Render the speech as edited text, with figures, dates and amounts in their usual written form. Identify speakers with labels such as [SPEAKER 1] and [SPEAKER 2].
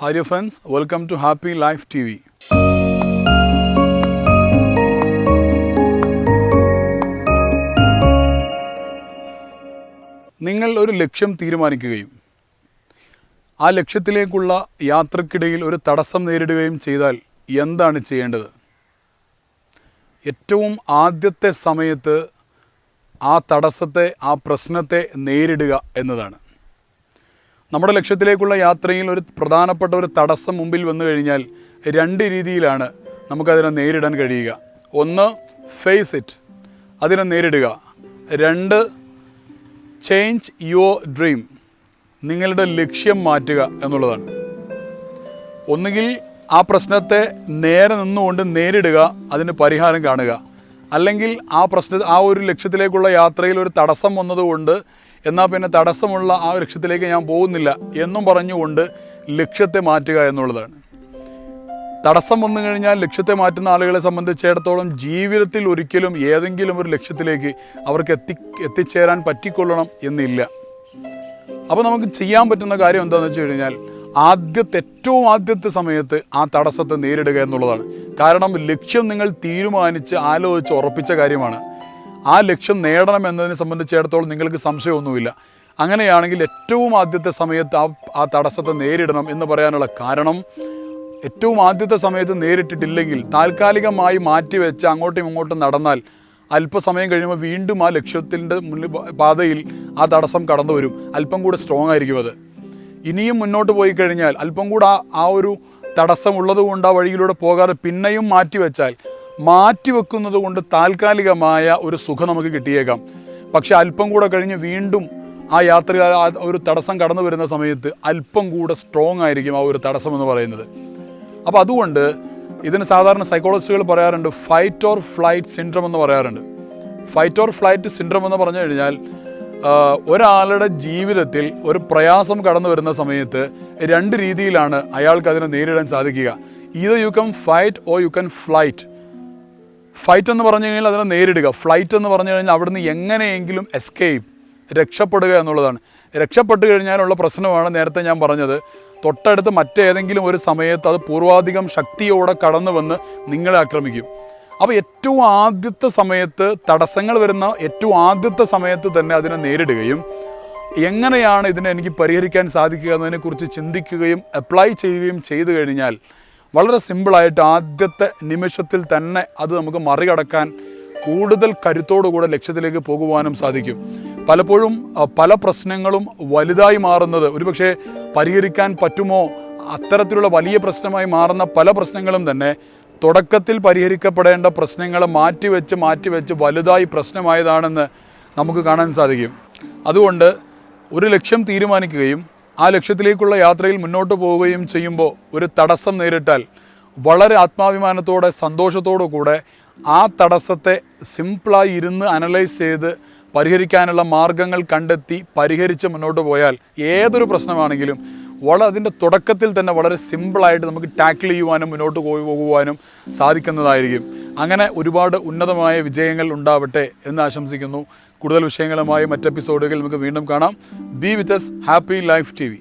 [SPEAKER 1] Hi dear friends, welcome to Happy Life TV. നിങ്ങൾ ഒരു ലക്ഷ്യം തീരുമാനിക്കുകയും ആ ലക്ഷ്യത്തിലേക്കുള്ള യാത്രക്കിടയിൽ ഒരു തടസ്സം നേരിടുകയും ചെയ്താൽ എന്താണ് ചെയ്യേണ്ടത്? ഏറ്റവും ആദ്യത്തെ സമയത്ത് ആ തടസ്സത്തെ, ആ പ്രശ്നത്തെ നേരിടുക എന്നതാണ്. നമ്മുടെ ലക്ഷ്യത്തിലേക്കുള്ള യാത്രയിൽ ഒരു പ്രധാനപ്പെട്ട ഒരു തടസ്സം മുമ്പിൽ വന്നു കഴിഞ്ഞാൽ രണ്ട് രീതിയിലാണ് നമുക്കതിനെ നേരിടാൻ കഴിയുക. ഒന്ന്, ഫേസ് ഇറ്റ്, അതിനെ നേരിടുക. രണ്ട്, ചേഞ്ച് യുവർ ഡ്രീം, നിങ്ങളുടെ ലക്ഷ്യം മാറ്റുക എന്നുള്ളതാണ്. ഒന്നുകിൽ ആ പ്രശ്നത്തെ നേരെ നിന്നുകൊണ്ട് നേരിടുക, അതിന് പരിഹാരം കാണുക. അല്ലെങ്കിൽ ആ ഒരു ലക്ഷ്യത്തിലേക്കുള്ള യാത്രയിൽ ഒരു തടസ്സം വന്നതുകൊണ്ട് എന്നാൽ പിന്നെ തടസ്സമുള്ള ആ ലക്ഷ്യത്തിലേക്ക് ഞാൻ പോകുന്നില്ല എന്നും പറഞ്ഞുകൊണ്ട് ലക്ഷ്യത്തെ മാറ്റുക എന്നുള്ളതാണ്. തടസ്സം വന്നു കഴിഞ്ഞാൽ ലക്ഷ്യത്തെ മാറ്റുന്ന ആളുകളെ സംബന്ധിച്ചിടത്തോളം ജീവിതത്തിൽ ഒരിക്കലും ഏതെങ്കിലും ഒരു ലക്ഷ്യത്തിലേക്ക് അവർക്ക് എത്തിച്ചേരാൻ പറ്റിക്കൊള്ളണം എന്നില്ല. അപ്പോൾ നമുക്ക് ചെയ്യാൻ പറ്റുന്ന കാര്യം എന്താണെന്ന് വെച്ച് കഴിഞ്ഞാൽ ഏറ്റവും ആദ്യത്തെ സമയത്ത് ആ തടസ്സത്തെ നേരിടുക എന്നുള്ളതാണ്. കാരണം ലക്ഷ്യം നിങ്ങൾ തീരുമാനിച്ച് ആലോചിച്ച് ഉറപ്പിച്ച കാര്യമാണ്. ആ ലക്ഷ്യം നേടണം എന്നതിനെ സംബന്ധിച്ചിടത്തോളം നിങ്ങൾക്ക് സംശയമൊന്നുമില്ല. അങ്ങനെയാണെങ്കിൽ ഏറ്റവും ആദ്യത്തെ സമയത്ത് ആ തടസ്സത്തെ നേരിടണം എന്ന് പറയാനുള്ള കാരണം, ഏറ്റവും ആദ്യത്തെ സമയത്ത് നേരിട്ടിട്ടില്ലെങ്കിൽ താൽക്കാലികമായി മാറ്റിവെച്ച് അങ്ങോട്ടും ഇങ്ങോട്ടും നടന്നാൽ അല്പസമയം കഴിയുമ്പോൾ വീണ്ടും ആ ലക്ഷ്യത്തിൻ്റെ പാതയിൽ ആ തടസ്സം കടന്നു വരും. അല്പം കൂടെ സ്ട്രോങ് ആയിരിക്കും അത്. ഇനിയും മുന്നോട്ട് പോയി കഴിഞ്ഞാൽ അല്പം കൂടെ ആ ഒരു തടസ്സം ഉള്ളതുകൊണ്ട് ആ വഴിയിലൂടെ പോകാതെ പിന്നെയും മാറ്റിവെക്കുന്നത് കൊണ്ട് താൽക്കാലികമായ ഒരു സുഖം നമുക്ക് കിട്ടിയേക്കാം. പക്ഷെ അല്പം കൂടെ കഴിഞ്ഞ് വീണ്ടും ആ യാത്രയിൽ ആ ഒരു തടസ്സം കടന്നു വരുന്ന സമയത്ത് അല്പം കൂടെ സ്ട്രോങ് ആയിരിക്കും ആ ഒരു തടസ്സം എന്ന് പറയുന്നത്. അപ്പോൾ അതുകൊണ്ട് ഇതിന് സാധാരണ സൈക്കോളജിസ്റ്റുകൾ പറയാറുണ്ട് ഫൈറ്റ് ഓർ ഫ്ലൈറ്റ് സിൻഡ്രം എന്ന് പറയാറുണ്ട്. ഫൈറ്റ് ഓർ ഫ്ലൈറ്റ് സിൻഡ്രം എന്ന് പറഞ്ഞു കഴിഞ്ഞാൽ ഒരാളുടെ ജീവിതത്തിൽ ഒരു പ്രയാസം കടന്നു വരുന്ന സമയത്ത് രണ്ട് രീതിയിലാണ് അയാൾക്ക് അതിനെ നേരിടാൻ സാധിക്കുക. either you can fight or you can flight. Fight എന്ന് പറഞ്ഞു കഴിഞ്ഞാൽ അതിനെ നേരിടുക. ഫ്ലൈറ്റ് എന്ന് പറഞ്ഞു കഴിഞ്ഞാൽ അവിടുന്ന് എങ്ങനെയെങ്കിലും രക്ഷപ്പെടുക എന്നുള്ളതാണ്. രക്ഷപ്പെട്ടു കഴിഞ്ഞാലുള്ള പ്രശ്നമാണ് നേരത്തെ ഞാൻ പറഞ്ഞത്. തൊട്ടടുത്ത് മറ്റേതെങ്കിലും ഒരു സമയത്ത് അത് പൂർവാധികം ശക്തിയോടെ കടന്നു വന്ന് നിങ്ങളെ ആക്രമിക്കും. അപ്പോൾ ഏറ്റവും ആദ്യത്തെ സമയത്ത് തടസ്സങ്ങൾ വരുന്ന ഏറ്റവും ആദ്യത്തെ സമയത്ത് തന്നെ അതിനെ നേരിടുകയും എങ്ങനെയാണ് ഇതിനെ എനിക്ക് പരിഹരിക്കാൻ സാധിക്കുക എന്നതിനെക്കുറിച്ച് ചിന്തിക്കുകയും അപ്ലൈ ചെയ്യുകയും ചെയ്തു കഴിഞ്ഞാൽ വളരെ സിമ്പിളായിട്ട് ആദ്യത്തെ നിമിഷത്തിൽ തന്നെ അത് നമുക്ക് മറികടക്കാൻ കൂടുതൽ കരുത്തോടുകൂടെ ലക്ഷ്യത്തിലേക്ക് പോകുവാനും സാധിക്കും. പലപ്പോഴും പല പ്രശ്നങ്ങളും വലുതായി മാറുന്നത്, ഒരുപക്ഷെ പരിഹരിക്കാൻ പറ്റുമോ അത്തരത്തിലുള്ള വലിയ പ്രശ്നമായി മാറുന്ന പല പ്രശ്നങ്ങളും തന്നെ തുടക്കത്തിൽ പരിഹരിക്കപ്പെടേണ്ട പ്രശ്നങ്ങൾ മാറ്റിവെച്ച് വലുതായി പ്രശ്നമായതാണെന്ന് നമുക്ക് കാണാൻ സാധിക്കും. അതുകൊണ്ട് ഒരു ലക്ഷ്യം തീരുമാനിക്കുകയും ആ ലക്ഷ്യത്തിലേക്കുള്ള യാത്രയിൽ മുന്നോട്ട് പോവുകയും ചെയ്യുമ്പോൾ ഒരു തടസ്സം നേരിട്ടാൽ വളരെ ആത്മാഭിമാനത്തോടെ സന്തോഷത്തോടു കൂടെ ആ തടസ്സത്തെ സിമ്പിളായി ഇരുന്ന് അനലൈസ് ചെയ്ത് പരിഹരിക്കാനുള്ള മാർഗങ്ങൾ കണ്ടെത്തി പരിഹരിച്ച് മുന്നോട്ട് പോയാൽ ഏതൊരു പ്രശ്നമാണെങ്കിലും അതിൻ്റെ തുടക്കത്തിൽ തന്നെ വളരെ സിമ്പിളായിട്ട് നമുക്ക് ടാക്കിൾ ചെയ്യുവാനും മുന്നോട്ട് പോകുവാനും സാധിക്കുന്നതായിരിക്കും. അങ്ങനെ ഒരുപാട് ഉന്നതമായ വിജയങ്ങൾ ഉണ്ടാവട്ടെ എന്ന് ആശംസിക്കുന്നു. കൂടുതൽ വിഷയങ്ങളുമായി മറ്റ് എപ്പിസോഡുകൾ നമുക്ക് വീണ്ടും കാണാം. ബി വിത്ത് us, ഹാപ്പി ലൈഫ് TV.